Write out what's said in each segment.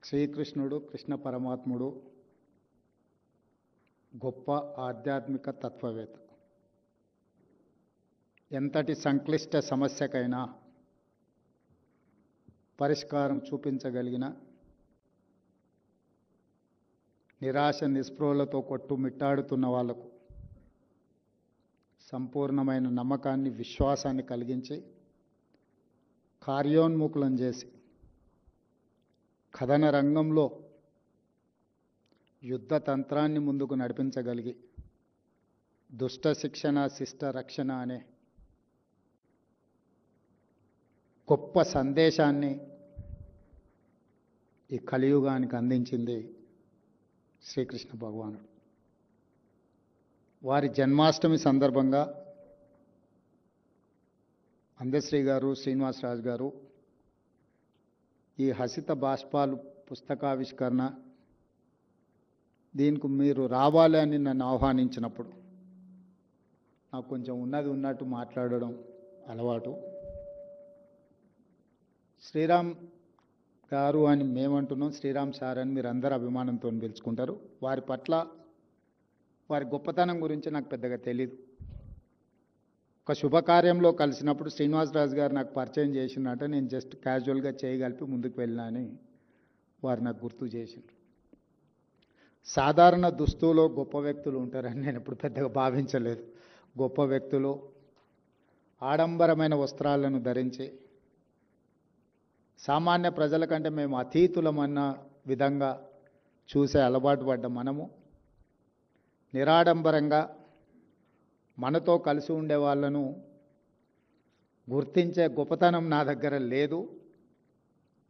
శ్రీకృష్ణుడు కృష్ణ పరమాత్ముడు గొప్ప ఆధ్యాత్మిక తత్వవేత్త. ఎంతటి సంక్లిష్ట సమస్యకైనా పరిష్కారం చూపించగలిగిన, నిరాశ నిస్పృహలతో కొట్టుమిట్టాడుతున్న వాళ్లకు సంపూర్ణమైన నమ్మకాన్ని, విశ్వాసాన్ని కలిగించి కార్యోన్ముఖులను చేసి కథన రంగంలో యుద్ధ తంత్రాన్ని ముందుకు నడిపించగలిగి దుష్ట శిక్షణ శిష్ట రక్షణ అనే గొప్ప సందేశాన్ని ఈ కలియుగానికి అందించింది శ్రీకృష్ణ భగవానుడు. వారి జన్మాష్టమి సందర్భంగా అందశ్రీ గారు, శ్రీనివాసరాజు గారు ఈ హసిత బాష్పాలు పుస్తకావిష్కరణ దీనికి మీరు రావాలి అని నన్ను ఆహ్వానించినప్పుడు నాకు కొంచెం ఉన్నది ఉన్నట్టు మాట్లాడడం అలవాటు. శ్రీరామ్ గారు అని మేమంటున్నాం, శ్రీరామ్ సార్ అని మీరు అందరూ అభిమానంతో పిలుచుకుంటారు. వారి పట్ల, వారి గొప్పతనం గురించి నాకు పెద్దగా తెలీదు. ఒక శుభకార్యంలో కలిసినప్పుడు శ్రీనివాసరాజు గారు నాకు పరిచయం చేసినట్టే నేను జస్ట్ క్యాజువల్గా చేయగలిపి ముందుకు వెళ్ళినా అని వారు నాకు గుర్తు చేసిండ్రు. సాధారణ దుస్తులో గొప్ప వ్యక్తులు ఉంటారని నేను ఎప్పుడు పెద్దగా భావించలేదు. గొప్ప వ్యక్తులు ఆడంబరమైన వస్త్రాలను ధరించి సామాన్య ప్రజల కంటే మేము అతీతులమన్న విధంగా చూసే అలవాటు పడ్డ మనము నిరాడంబరంగా మనతో కలిసి ఉండే వాళ్ళను గుర్తించే గొప్పతనం నా దగ్గర లేదు.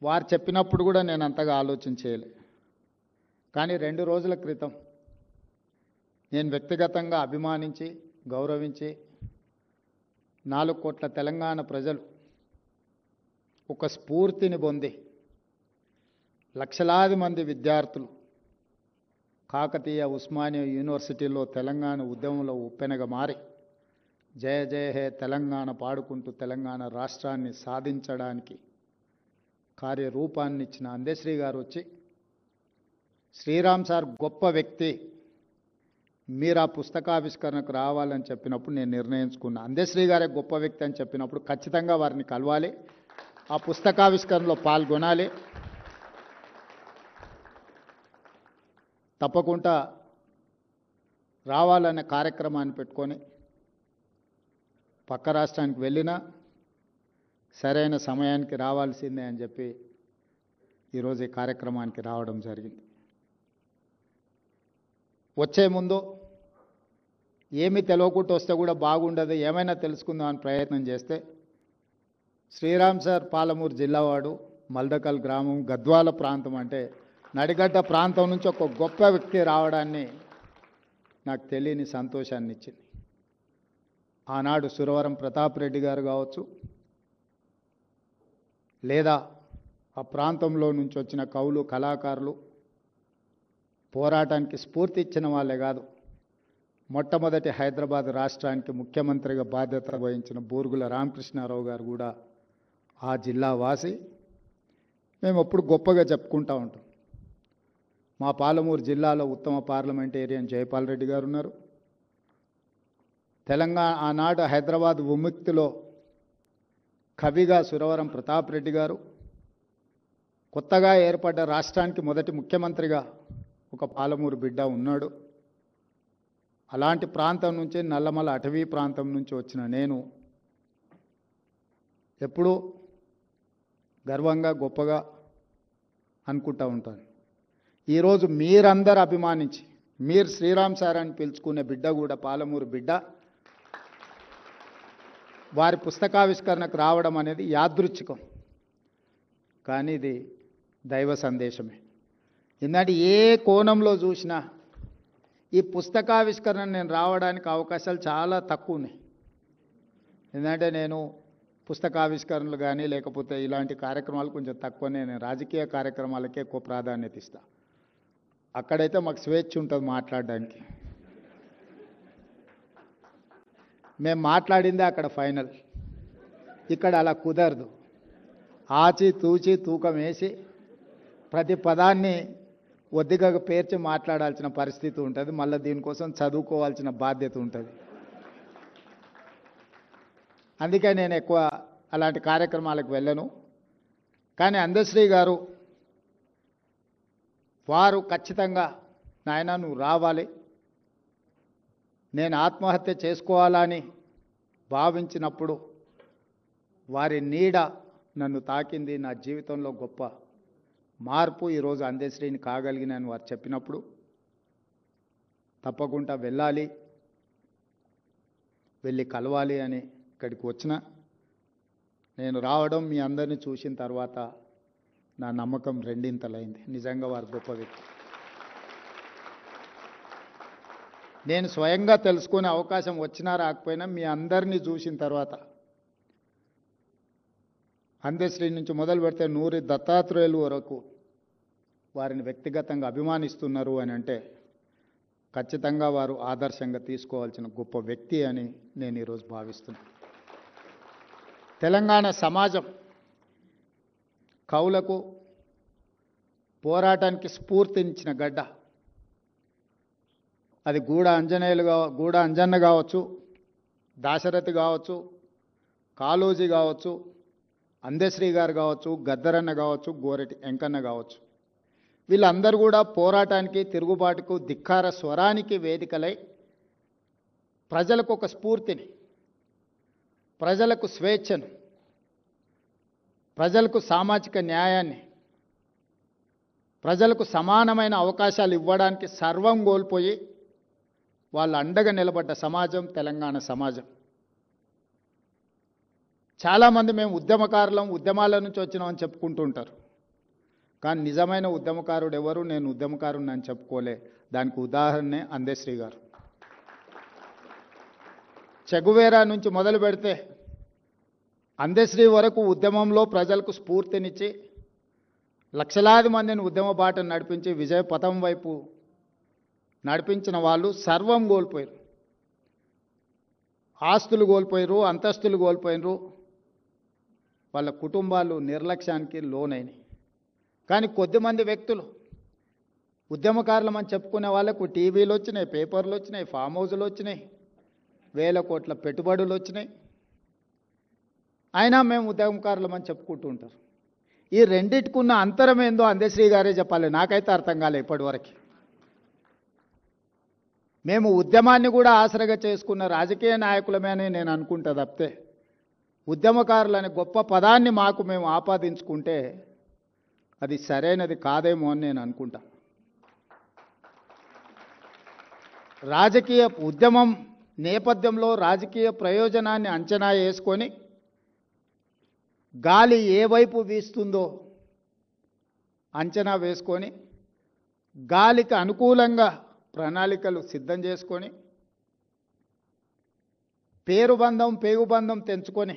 వారు చెప్పినప్పుడు కూడా నేను అంతగా ఆలోచన చేయలే. కానీ 2 రోజుల క్రితం నేను వ్యక్తిగతంగా అభిమానించి గౌరవించి 4 కోట్ల తెలంగాణ ప్రజలు ఒక స్ఫూర్తిని పొంది లక్షలాది మంది విద్యార్థులు కాకతీయ ఉస్మానియా యూనివర్సిటీలో తెలంగాణ ఉద్యమంలో ఉప్పెనగా మారి జయ జయ హే తెలంగాణ పాడుకుంటూ తెలంగాణ రాష్ట్రాన్ని సాధించడానికి కార్యరూపాన్ని ఇచ్చిన అందశ్రీ గారు వచ్చి, శ్రీరామ్ సార్ గొప్ప వ్యక్తి, మీరు ఆ పుస్తకావిష్కరణకు రావాలని చెప్పినప్పుడు నేను నిర్ణయించుకున్నా. అందశ్రీ గారే గొప్ప వ్యక్తి అని చెప్పినప్పుడు ఖచ్చితంగా వారిని కలవాలి, ఆ పుస్తకావిష్కరణలో పాల్గొనాలి. తప్పకుండా రావాలనే కార్యక్రమాన్ని పెట్టుకొని పక్క రాష్ట్రానికి వెళ్ళినా సరైన సమయానికి రావాల్సిందే అని చెప్పి ఈరోజు ఈ కార్యక్రమానికి రావడం జరిగింది. వచ్చే ముందు ఏమీ తెలియకుండా వస్తే కూడా బాగుండదు, ఏమైనా తెలుసుకుందాం అని ప్రయత్నం చేస్తే శ్రీరామ్ సార్ పాలమూరు జిల్లావాడు, మల్దకల్ గ్రామం, గద్వాల ప్రాంతం అంటే నడిగడ్డ ప్రాంతం నుంచి ఒక గొప్ప వ్యక్తి రావడాన్ని నాకు తెలియని సంతోషాన్ని ఇచ్చింది. ఆనాడు సురవరం ప్రతాప్ రెడ్డి గారు కావచ్చు, లేదా ఆ ప్రాంతంలో నుంచి వచ్చిన కవులు, కళాకారులు పోరాటానికి స్ఫూర్తి ఇచ్చిన వాళ్ళే కాదు, మొట్టమొదటి హైదరాబాద్ రాష్ట్రానికి ముఖ్యమంత్రిగా బాధ్యత వహించిన బూరుగుల రామకృష్ణారావు గారు కూడా ఆ జిల్లా వాసి. మేము ఎప్పుడు గొప్పగా చెప్పుకుంటూ ఉంటాం. మా పాలమూరు జిల్లాలో ఉత్తమ పార్లమెంటేరియన్ జయపాల్ రెడ్డి గారు ఉన్నారు. తెలంగాణ ఆనాడు హైదరాబాద్ విముక్తిలో కవిగా సురవరం ప్రతాప్ రెడ్డి గారు, కొత్తగా ఏర్పడ్డ రాష్ట్రానికి మొదటి ముఖ్యమంత్రిగా ఒక పాలమూరు బిడ్డ ఉన్నాడు. అలాంటి ప్రాంతం నుంచి, నల్లమల అటవీ ప్రాంతం నుంచి వచ్చిన నేను ఎప్పుడూ గర్వంగా గొప్పగా అనుకుంటూ ఉంటాను. ఈరోజు మీరందరూ అభిమానించి మీరు శ్రీరామ్ సార్ అని పిలుచుకునే బిడ్డ కూడా పాలమూరు బిడ్డ వారి పుస్తకావిష్కరణకు రావడం అనేది యాదృచ్ఛికం, కానీ ఇది దైవ సందేశమే. ఎందుకంటే ఏ కోణంలో చూసినా ఈ పుస్తకావిష్కరణ నేను రావడానికి అవకాశాలు చాలా తక్కువ ఉన్నాయి. ఎందుకంటే నేను పుస్తకావిష్కరణలు కానీ లేకపోతే ఇలాంటి కార్యక్రమాలు కొంచెం తక్కువనే, నేను రాజకీయ కార్యక్రమాలకే ఎక్కువ ప్రాధాన్యత ఇస్తాను. అక్కడైతే మాకు స్వేచ్ఛ ఉంటుంది మాట్లాడడానికి. మేము మాట్లాడిందే అక్కడ ఫైనల్, ఇక్కడ అలా కుదరదు. ఆచి తూచి తూకం వేసి ప్రతి పదాన్ని ఒద్దిగా పేర్చి మాట్లాడాల్సిన పరిస్థితి ఉంటుంది. మళ్ళీ దీనికోసం చదువుకోవాల్సిన బాధ్యత ఉంటుంది. అందుకే నేను ఎక్కువ అలాంటి కార్యక్రమాలకు వెళ్ళను. కానీ అందశ్రీ గారు వారు ఖచ్చితంగా నాయన నువ్వు రావాలి, నేను ఆత్మహత్య చేసుకోవాలని భావించినప్పుడు వారి నీడ నన్ను తాకింది, నా జీవితంలో గొప్ప మార్పు ఈరోజు అందశ్రీని కాగలిగినని వారు చెప్పినప్పుడు తప్పకుండా వెళ్ళాలి, వెళ్ళి కలవాలి అని ఇక్కడికి వచ్చిన. నేను రావడం మీ అందరినీ చూసిన తర్వాత నా నమ్మకం రెండింతలైంది. నిజంగా వారు గొప్ప వ్యక్తి. నేను స్వయంగా తెలుసుకునే అవకాశం వచ్చినా రాకపోయినా మీ అందరినీ చూసిన తర్వాత అందశ్రీ నుంచి మొదలు పెడితే నూరి దత్తాత్రేయులు వరకు వారిని వ్యక్తిగతంగా అభిమానిస్తున్నారు అని అంటే ఖచ్చితంగా వారు ఆదర్శంగా తీసుకోవాల్సిన గొప్ప వ్యక్తి అని నేను ఈరోజు భావిస్తున్నాను. తెలంగాణ సమాజం కవులకు పోరాటానికి స్ఫూర్తినిచ్చిన గడ్డ. అది గూడ అంజన్న కావచ్చు, దాశరథి కావచ్చు, కాళోజీ కావచ్చు, అందశ్రీ గారు కావచ్చు, గద్దరన్న కావచ్చు, గోరెటి వెంకన్న కావచ్చు. వీళ్ళందరూ కూడా పోరాటానికి, తిరుగుబాటుకు, ధిక్కార స్వరానికి వేదికలై ప్రజలకు ఒక స్ఫూర్తిని, ప్రజలకు స్వేచ్ఛను, ప్రజలకు సామాజిక న్యాయాన్ని, ప్రజలకు సమానమైన అవకాశాలు ఇవ్వడానికి సర్వం కోల్పోయి వాళ్ళు అండగా నిలబడ్డ సమాజం తెలంగాణ సమాజం. చాలామంది మేము ఉద్యమకారులం, ఉద్యమాల నుంచి వచ్చినామని చెప్పుకుంటూ ఉంటారు. కానీ నిజమైన ఉద్యమకారుడు ఎవరు? నేను ఉద్యమకారుని అని చెప్పుకోలే. దానికి ఉదాహరణే అందశ్రీ గారు. చెగువేరా నుంచి మొదలు పెడితే అందశ్రీ వరకు ఉద్యమంలో ప్రజలకు స్ఫూర్తినిచ్చి లక్షలాది మందిని ఉద్యమ బాటను నడిపించి విజయ పథం వైపు నడిపించిన వాళ్ళు సర్వం కోల్పోయారు. ఆస్తులు కోల్పోయారు, అంతస్తులు కోల్పోయినరు, వాళ్ళ కుటుంబాలు నిర్లక్ష్యానికి లోనైనాయి. కానీ కొద్దిమంది వ్యక్తులు ఉద్యమకారులమని చెప్పుకునే వాళ్ళకు టీవీలు వచ్చినాయి, పేపర్లు వచ్చినాయి, ఫామ్ హౌజులు వచ్చినాయి, వేల కోట్ల పెట్టుబడులు వచ్చినాయి. అయినా మేము ఉద్యమకారులమని చెప్పుకుంటూ ఉంటారు. ఈ రెండిటికున్న అంతరం ఏందో అందశ్రీ గారే చెప్పాలి. నాకైతే అర్థం కాలే ఇప్పటివరకు. మేము ఉద్యమాన్ని కూడా ఆసరగా చేసుకున్న రాజకీయ నాయకులమే అని నేను అనుకుంటా తప్పితే ఉద్యమకారులనే గొప్ప పదాన్ని మాకు మేము ఆపాదించుకుంటే అది సరైనది కాదేమో అని నేను అనుకుంటా. రాజకీయ ఉద్యమం నేపథ్యంలో రాజకీయ ప్రయోజనాన్ని అంచనా వేసుకొని గాలి ఏ వైపు వీస్తుందో అంచనా వేసుకొని గాలికి అనుకూలంగా ప్రణాళికలు సిద్ధం చేసుకొని పేగుబంధం తెంచుకొని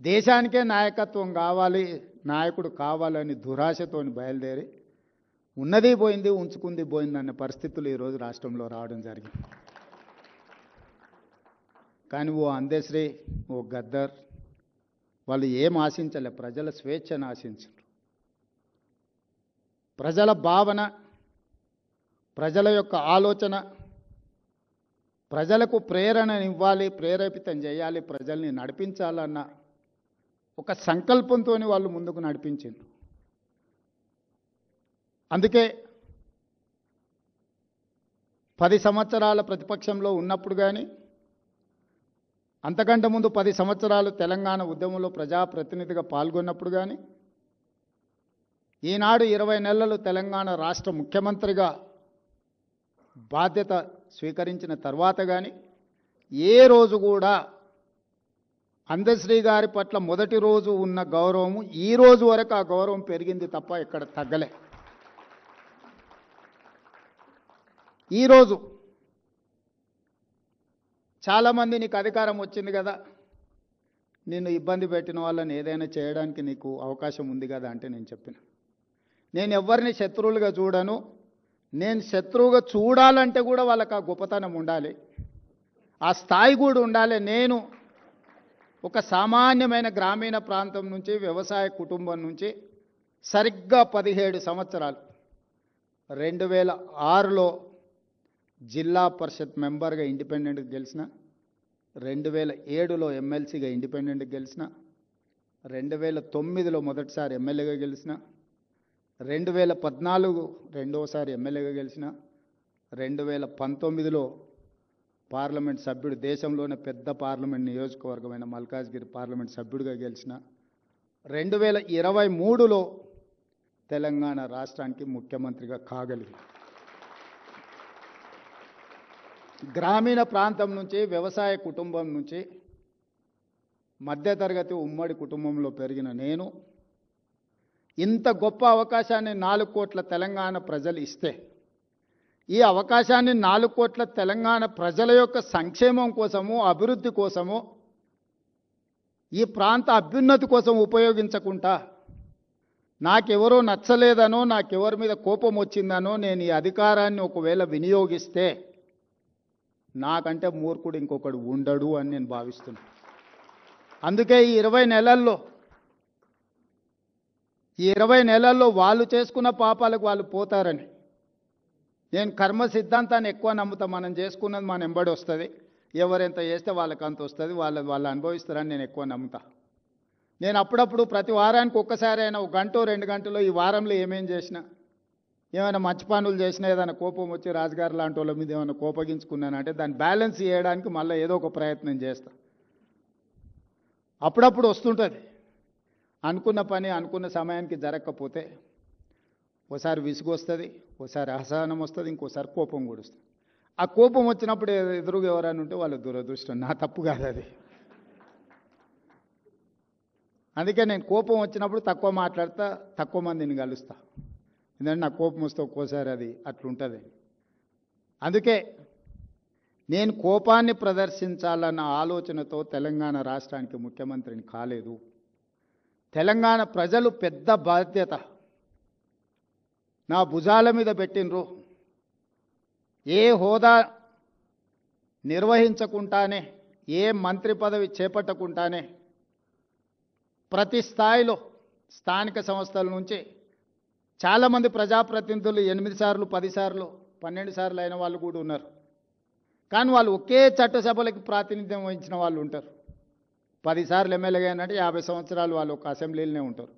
దేశానికే నాయకత్వం కావాలి, నాయకుడు కావాలని దురాశతోని బయలుదేరి ఉన్నది పోయింది, ఉంచుకుంది పోయింది అనే పరిస్థితులు ఈరోజు రాష్ట్రంలో రావడం జరిగింది. కానీ ఓ అందశ్రీ, ఓ గద్దర్ వాళ్ళు ఏం ఆశించలే, ప్రజల స్వేచ్ఛను ఆశించారు. ప్రజల భావన, ప్రజల యొక్క ఆలోచన, ప్రజలకు ప్రేరణనివ్వాలి, ప్రేరేపితం చేయాలి, ప్రజల్ని నడిపించాలన్న ఒక సంకల్పంతో వాళ్ళు ముందుకు నడిపించారు. అందుకే 10 సంవత్సరాల ప్రతిపక్షంలో ఉన్నప్పుడు కానీ, అంతకంటే ముందు 10 సంవత్సరాలు తెలంగాణ ఉద్యమంలో ప్రజాప్రతినిధిగా పాల్గొన్నప్పుడు కానీ, ఈనాడు 20 నెలలు తెలంగాణ రాష్ట్ర ముఖ్యమంత్రిగా బాధ్యత స్వీకరించిన తర్వాత కానీ ఏ రోజు కూడా అందశ్రీ గారి పట్ల మొదటి రోజు ఉన్న గౌరవము ఈ రోజు వరకు ఆ గౌరవం పెరిగింది తప్ప ఎక్కడ తగ్గలే. ఈరోజు చాలామంది నీకు అధికారం వచ్చింది కదా, నిన్ను ఇబ్బంది పెట్టిన వాళ్ళని ఏదైనా చేయడానికి నీకు అవకాశం ఉంది కదా అంటే నేను చెప్పిన, నేను ఎవరిని శత్రువులుగా చూడను. నేను శత్రువుగా చూడాలంటే కూడా వాళ్ళకి ఆ గొప్పతనం ఉండాలి, ఆ స్థాయి కూడా ఉండాలి. నేను ఒక సామాన్యమైన గ్రామీణ ప్రాంతం నుంచి, వ్యవసాయ కుటుంబం నుంచి సరిగ్గా 17 సంవత్సరాలు 2006లో జిల్లా పరిషత్ మెంబర్గా ఇండిపెండెంట్గా గెలిచిన, 2007లో ఎమ్మెల్సీగా ఇండిపెండెంట్గా గెలిచిన, 2009లో మొదటిసారి ఎమ్మెల్యేగా గెలిచిన, 2014 రెండోసారి ఎమ్మెల్యేగా గెలిచిన, 2019లో పార్లమెంట్ సభ్యుడు, దేశంలోనే పెద్ద పార్లమెంట్ నియోజకవర్గమైన మల్కాజ్గిరి పార్లమెంట్ సభ్యుడిగా గెలిచిన, 2023లో తెలంగాణ రాష్ట్రానికి ముఖ్యమంత్రిగా కాగలిగింది. గ్రామీణ ప్రాంతం నుంచి, వ్యవసాయ కుటుంబం నుంచి, మధ్యతరగతి ఉమ్మడి కుటుంబంలో పెరిగిన నేను ఇంత గొప్ప అవకాశాన్ని 4 కోట్ల తెలంగాణ ప్రజలు ఇస్తే, ఈ అవకాశాన్ని 4 కోట్ల తెలంగాణ ప్రజల యొక్క సంక్షేమం కోసము, అభివృద్ధి కోసము, ఈ ప్రాంత అభ్యున్నతి కోసం ఉపయోగించకుండా నాకెవరో నచ్చలేదనో, నాకెవరి మీద కోపం వచ్చిందనో నేను ఈ అధికారాన్ని ఒకవేళ వినియోగిస్తే నాకంటే మూర్ఖుడు ఇంకొకడు ఉండడు అని నేను భావిస్తున్నాను. అందుకే ఈ 20 నెలల్లో వాళ్ళు చేసుకున్న పాపాలకు వాళ్ళు పోతారని నేను కర్మ సిద్ధాంతాన్ని ఎక్కువ నమ్ముతా. మనం చేసుకున్నది మన ఎంబడి వస్తుంది, ఎవరెంత చేస్తే వాళ్ళకి అంత వస్తుంది, వాళ్ళు అనుభవిస్తారని నేను ఎక్కువ నమ్ముతా. నేను అప్పుడప్పుడు ప్రతి వారానికి ఒక్కసారి అయినా 1 గంట 2 గంటలో ఈ వారంలో ఏమేం చేసినా, ఏమైనా మంచి పనులు చేసినా, ఏదైనా కోపం వచ్చి రాజుగారు లాంటి వాళ్ళ మీద ఏమైనా కోపగించుకున్నానంటే దాన్ని బ్యాలెన్స్ చేయడానికి మళ్ళీ ఏదో ఒక ప్రయత్నం చేస్తా. అప్పుడప్పుడు వస్తుంటుంది. అనుకున్న పని అనుకున్న సమయానికి జరగకపోతే ఓసారి విసుగు వస్తుంది, ఓసారి అసహనం వస్తుంది, ఇంకోసారి కోపం కూడా వస్తుంది. ఆ కోపం వచ్చినప్పుడు ఎదురుగా ఎవరైనా ఉంటే వాళ్ళ దురదృష్టం, నా తప్పు కాదు అది. అందుకే నేను కోపం వచ్చినప్పుడు తక్కువ మాట్లాడతా, తక్కువ మందిని కలుస్తా. ఎందుకంటే నాకు కోపం వస్తే ఒక్కోసారి అది అట్లుంటుంది. అందుకే నేను కోపాన్ని ప్రదర్శించాలన్న ఆలోచనతో తెలంగాణ రాష్ట్రానికి ముఖ్యమంత్రిని కాలేదు. తెలంగాణ ప్రజలు పెద్ద బాధ్యత నా భుజాల మీద పెట్టినరు. ఏ హోదా నిర్వహించకుండానే, ఏ మంత్రి పదవి చేపట్టకుండానే ప్రతి స్థాయిలో స్థానిక సంస్థల నుంచి చాలామంది ప్రజాప్రతినిధులు 8 సార్లు 10 సార్లు 12 సార్లు అయిన వాళ్ళు కూడా ఉన్నారు. కానీ వాళ్ళు ఒకే చట్టసభలకు ప్రాతినిధ్యం వహించిన వాళ్ళు ఉంటారు. 10 సార్లు ఎమ్మెల్యేగా అయినట్టు 50 సంవత్సరాలు వాళ్ళు ఒక అసెంబ్లీలోనే ఉంటారు.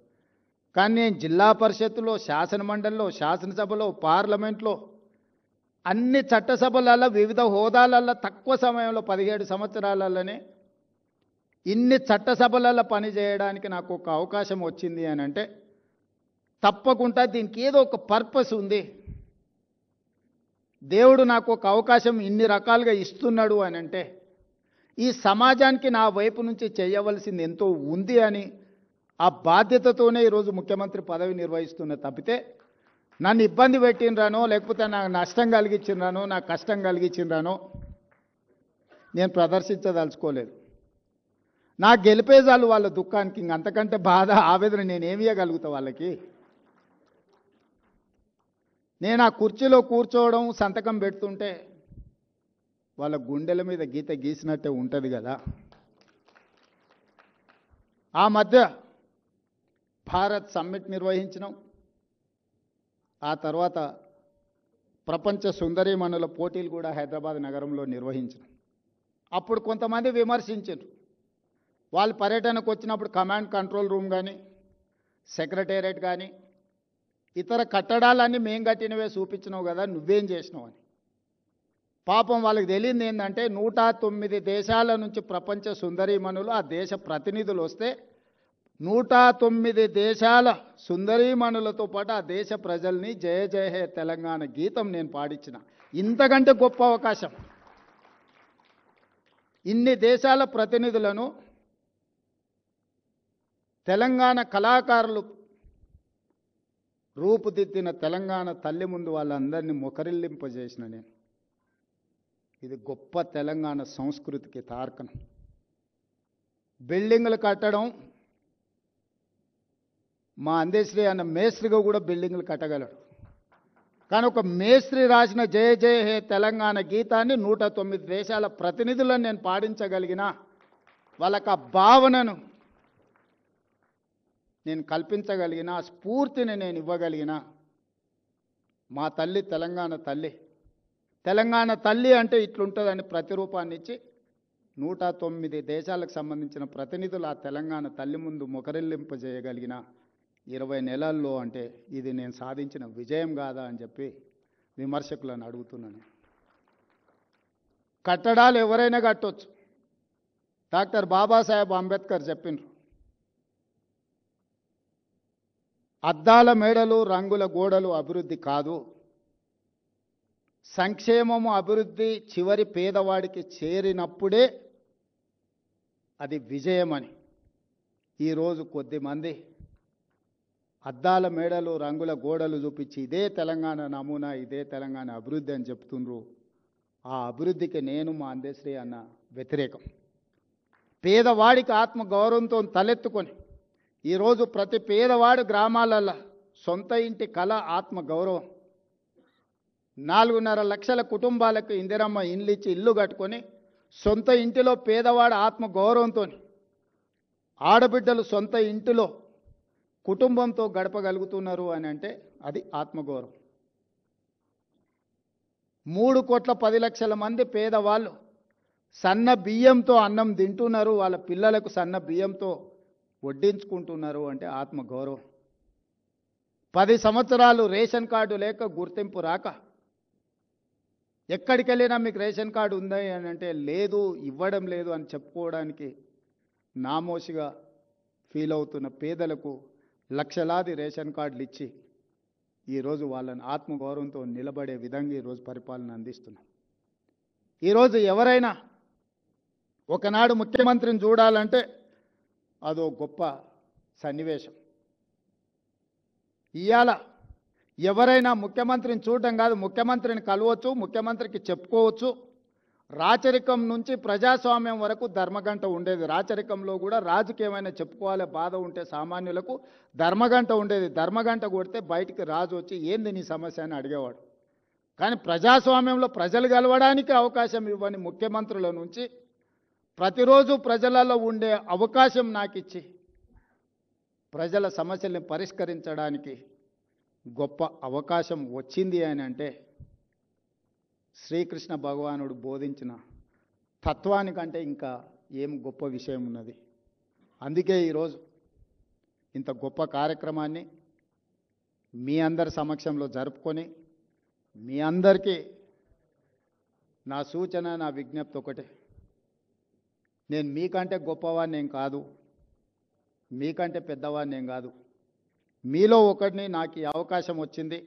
కానీ నేను జిల్లా పరిషత్తులో, శాసనమండలిలో, శాసనసభలో, పార్లమెంట్లో, అన్ని చట్టసభలలో, వివిధ హోదాలలో తక్కువ సమయంలో 17 సంవత్సరాలలోనే ఇన్ని చట్టసభలలో పనిచేయడానికి నాకు ఒక అవకాశం వచ్చింది అని అంటే తప్పకుండా దీనికి ఏదో ఒక పర్పస్ ఉంది. దేవుడు నాకు ఒక అవకాశం ఇన్ని రకాలుగా ఇస్తున్నాడు అని అంటే ఈ సమాజానికి నా వైపు నుంచి చేయవలసింది ఎంతో ఉంది అని ఆ బాధ్యతతోనే ఈరోజు ముఖ్యమంత్రి పదవి నిర్వహిస్తున్న తప్పితే నన్ను ఇబ్బంది పెట్టినరానో, లేకపోతే నాకు నష్టం కలిగించినరానో, నాకు కష్టం కలిగించినరానో నేను ప్రదర్శించదలుచుకోలేదు. నా గెలిపేజాలు వాళ్ళ దుఃఖానికి, ఇంకంతకంటే బాధ ఆవేదన నేనేమియగలుగుతా వాళ్ళకి. నేను ఆ కుర్చీలో కూర్చోవడం, సంతకం పెడుతుంటే వాళ్ళ గుండెల మీద గీత గీసినట్టే ఉంటుంది కదా. ఆ మధ్య భారత్ సమ్మిట్ నిర్వహించినాం. ఆ తర్వాత ప్రపంచ సుందరీమణుల పోటీలు కూడా హైదరాబాద్ నగరంలో నిర్వహించినాం. అప్పుడు కొంతమంది విమర్శించారు. వాళ్ళు పర్యటనకు వచ్చినప్పుడు కమాండ్ కంట్రోల్ రూమ్ కానీ, సెక్రటేరియట్ కానీ, ఇతర కట్టడాలన్నీ మేం కట్టినవే చూపించినావు కదా, నువ్వేం చేసినావు అని. పాపం వాళ్ళకి తెలియదు ఏంటంటే 109 దేశాల నుంచి ప్రపంచ సుందరీమణులు, ఆ దేశ ప్రతినిధులు వస్తే 109 దేశాల సుందరీమణులతో పాటు ఆ దేశ ప్రజల్ని జయ జయ హే తెలంగాణ గీతం నేను పాడించిన. ఇంతకంటే గొప్ప అవకాశం. ఇన్ని దేశాల ప్రతినిధులను తెలంగాణ కళాకారులు రూపుదిద్దిన తెలంగాణ తల్లి ముందు వాళ్ళందరినీ మొకరిల్లింపజేసిన నేను. ఇది గొప్ప తెలంగాణ సంస్కృతికి తార్కణం. బిల్డింగులు కట్టడం, మా అందశ్రీ అన్న మేస్త్రిగా కూడా బిల్డింగులు కట్టగలడు. కానీ ఒక మేస్త్రి రాసిన జయ జయ హే తెలంగాణ గీతాన్ని 109 దేశాల ప్రతినిధులను నేను పాడించగలిగిన వాళ్ళకి ఆ భావనను నేను కల్పించగలిగిన ఆ స్ఫూర్తిని నేను ఇవ్వగలిగిన మా తల్లి తెలంగాణ తల్లి. తెలంగాణ తల్లి అంటే ఇట్లుంటుందని ప్రతిరూపాన్ని ఇచ్చి 109 దేశాలకు సంబంధించిన ప్రతినిధులు ఆ తెలంగాణ తల్లి ముందు మొకరిల్లింపజేయగలిగిన 20 నెలల్లో అంటే ఇది నేను సాధించిన విజయం కాదా అని చెప్పి విమర్శకులను అడుగుతున్నాను. కట్టడాలు ఎవరైనా కట్టొచ్చు. డాక్టర్ బాబాసాహెబ్ అంబేద్కర్ చెప్పిండ్రు, అద్దాల మేడలు రంగుల గోడలు అభివృద్ధి కాదు, సంక్షేమము అభివృద్ధి చివరి పేదవాడికి చేరినప్పుడే అది విజయమని. ఈరోజు కొద్దిమంది అద్దాల మేడలు రంగుల గోడలు చూపించి ఇదే తెలంగాణ నమూనా, ఇదే తెలంగాణ అభివృద్ధి అని చెప్తుండ్రు. ఆ అభివృద్ధికి నేను మా అందశ్రీ అన్న వ్యతిరేకం. పేదవాడికి ఆత్మ గౌరవంతో తలెత్తుకొని ఈరోజు ప్రతి పేదవాడు గ్రామాలలో సొంత ఇంటి కళ ఆత్మ గౌరవం. 4.5 లక్షల కుటుంబాలకు ఇందిరమ్మ ఇండ్లు ఇచ్చి ఇల్లు కట్టుకొని సొంత ఇంటిలో పేదవాడు ఆత్మ గౌరవంతో, ఆడబిడ్డలు సొంత ఇంటిలో కుటుంబంతో గడపగలుగుతున్నారు అని అంటే అది ఆత్మగౌరవం. 3,10,00,000 మంది పేదవాళ్ళు సన్న బియ్యంతో అన్నం తింటున్నారు, వాళ్ళ పిల్లలకు సన్న బియ్యంతో వడ్డించుకుంటున్నారు అంటే ఆత్మగౌరవం. 10 సంవత్సరాలు రేషన్ కార్డు లేక గుర్తింపు రాక ఎక్కడికి వెళ్ళినా మీకు రేషన్ కార్డు ఉందా అని అంటే లేదు, ఇవ్వడం లేదు అని చెప్పుకోవడానికి నామోషిగా ఫీల్ అవుతున్న పేదలకు లక్షలాది రేషన్ కార్డులు ఇచ్చి ఈరోజు వాళ్ళని ఆత్మగౌరవంతో నిలబడే విధంగా ఈరోజు పరిపాలన అందిస్తున్నాం. ఈరోజు ఎవరైనా ఒకనాడు ముఖ్యమంత్రిని చూడాలంటే అదో గొప్ప సన్నివేశం. ఇవాళ ఎవరైనా ముఖ్యమంత్రిని చూడడం కాదు, ముఖ్యమంత్రిని కలవచ్చు, ముఖ్యమంత్రికి చెప్పుకోవచ్చు. రాచరికం నుంచి ప్రజాస్వామ్యం వరకు ధర్మగంట ఉండేది. రాచరికంలో కూడా రాజుకి ఏమైనా చెప్పుకోవాలి బాధ ఉంటే సామాన్యులకు ధర్మగంట ఉండేది. ధర్మగంట కొడితే బయటికి రాజు వచ్చి ఏంది నీ సమస్య అని అడిగేవాడు. కానీ ప్రజాస్వామ్యంలో ప్రజలు గెలవడానికి అవకాశం ఇవ్వని ముఖ్యమంత్రుల నుంచి ప్రతిరోజు ప్రజలలో ఉండే అవకాశం నాకు ఇచ్చి ప్రజల సమస్యల్ని పరిష్కరించడానికి గొప్ప అవకాశం వచ్చింది అని అంటే శ్రీకృష్ణ భగవానుడు బోధించిన తత్వానికంటే ఇంకా ఏం గొప్ప విషయం ఉన్నది. అందుకే ఈరోజు ఇంత గొప్ప కార్యక్రమాన్ని మీ అందరి సమక్షంలో జరుపుకొని మీ అందరికీ నా సూచన, నా విజ్ఞప్తి ఒకటే. నేను మీకంటే గొప్పవాడిని ఏం కాదు, మీకంటే పెద్దవాడిని ఏం కాదు. మీలో ఒకటిని నాకు ఈ అవకాశం వచ్చింది.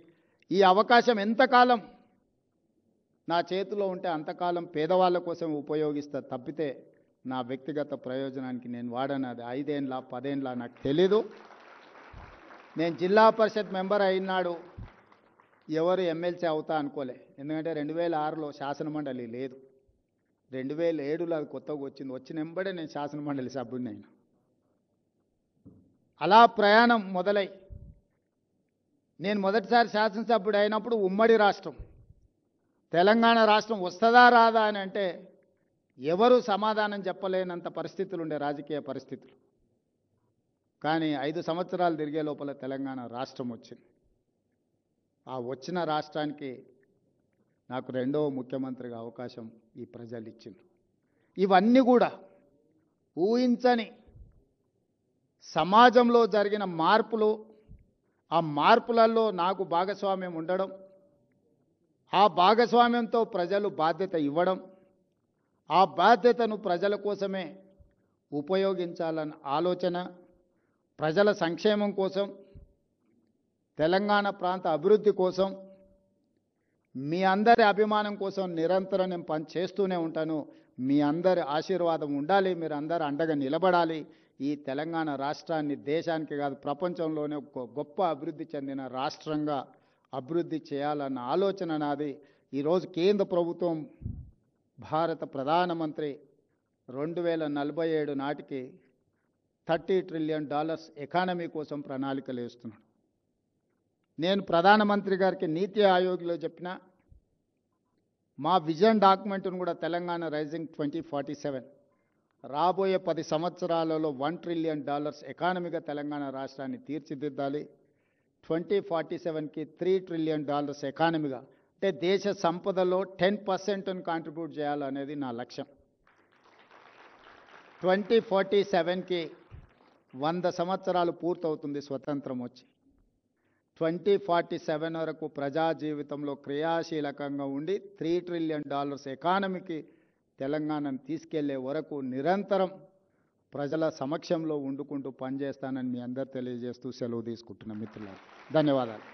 ఈ అవకాశం ఎంతకాలం నా చేతిలో ఉంటే అంతకాలం పేదవాళ్ళ కోసం ఉపయోగిస్తా తప్పితే నా వ్యక్తిగత ప్రయోజనానికి నేను వాడను. అది 5 ఏళ్ళ 10 ఏళ్ళ నాకు తెలీదు. నేను జిల్లా పరిషత్ మెంబర్ అయినాడు ఎవరు ఎమ్మెల్సీ అవుతా అనుకోలే. ఎందుకంటే 2006లో శాసనమండలి లేదు, 2007లో అది కొత్తగా వచ్చింది. వచ్చిన వెంబడే నేను శాసనమండలి సభ్యుడిని అయినా. అలా ప్రయాణం మొదలై నేను మొదటిసారి శాసనసభ్యుడు అయినప్పుడు ఉమ్మడి రాష్ట్రం తెలంగాణ రాష్ట్రం వస్తుందా రాదా అని అంటే ఎవరు సమాధానం చెప్పలేనంత పరిస్థితులు ఉండే, రాజకీయ పరిస్థితులు. కానీ 5 సంవత్సరాలు తిరిగే లోపల తెలంగాణ రాష్ట్రం వచ్చింది. ఆ వచ్చిన రాష్ట్రానికి నాకు 2వ ముఖ్యమంత్రిగా అవకాశం ఈ ప్రజలు ఇచ్చింది. ఇవన్నీ కూడా ఊహించని సమాజంలో జరిగిన మార్పులు, ఆ మార్పులలో నాకు భాగస్వామ్యం ఉండడం, ఆ భాగస్వామ్యంతో ప్రజలు బాధ్యత ఇవ్వడం, ఆ బాధ్యతను ప్రజల కోసమే ఉపయోగించాలన్న ఆలోచన, ప్రజల సంక్షేమం కోసం, తెలంగాణ ప్రాంత అభివృద్ధి కోసం, మీ అందరి అభిమానం కోసం నిరంతరం నేను పని చేస్తూనే ఉంటాను. మీ అందరి ఆశీర్వాదం ఉండాలి, మీరు అందరు అండగా నిలబడాలి. ఈ తెలంగాణ రాష్ట్రాన్ని దేశానికి కాదు ప్రపంచంలోనే ఒక గొప్ప అభివృద్ధి చెందిన రాష్ట్రంగా అభివృద్ధి చేయాలన్న ఆలోచన నాది. ఈరోజు కేంద్ర ప్రభుత్వం భారత ప్రధానమంత్రి 2047 నాటికి $30 ట్రిలియన్ ఎకానమీ కోసం ప్రణాళికలు వేస్తున్నాడు. నేను ప్రధానమంత్రి గారికి నీతి ఆయోగ్లో చెప్పిన మా విజన్ డాక్యుమెంట్ను కూడా తెలంగాణ రైజింగ్ 2047 రాబోయే 10 సంవత్సరాలలో $1 ట్రిలియన్ ఎకానమీగా తెలంగాణ రాష్ట్రాన్ని తీర్చిదిద్దాలి. 2047కి $3 ట్రిలియన్ ఎకానమీగా, అంటే దేశ సంపదలో 10%ను కాంట్రిబ్యూట్ చేయాలనేది నా లక్ష్యం. 2047కి 100 సంవత్సరాలు పూర్తవుతుంది స్వతంత్రం వచ్చి. 2047 వరకు ప్రజా జీవితంలో క్రియాశీలకంగా ఉండి $3 ట్రిలియన్ ఎకానమీకి తెలంగాణను తీసుకెళ్లే వరకు నిరంతరం ప్రజల సమక్షంలో ఉండుకుంటూ పనిచేస్తానని మీ అందరు తెలియజేస్తూ సెలవు తీసుకుంటున్న మిత్రులారా, ధన్యవాదాలు.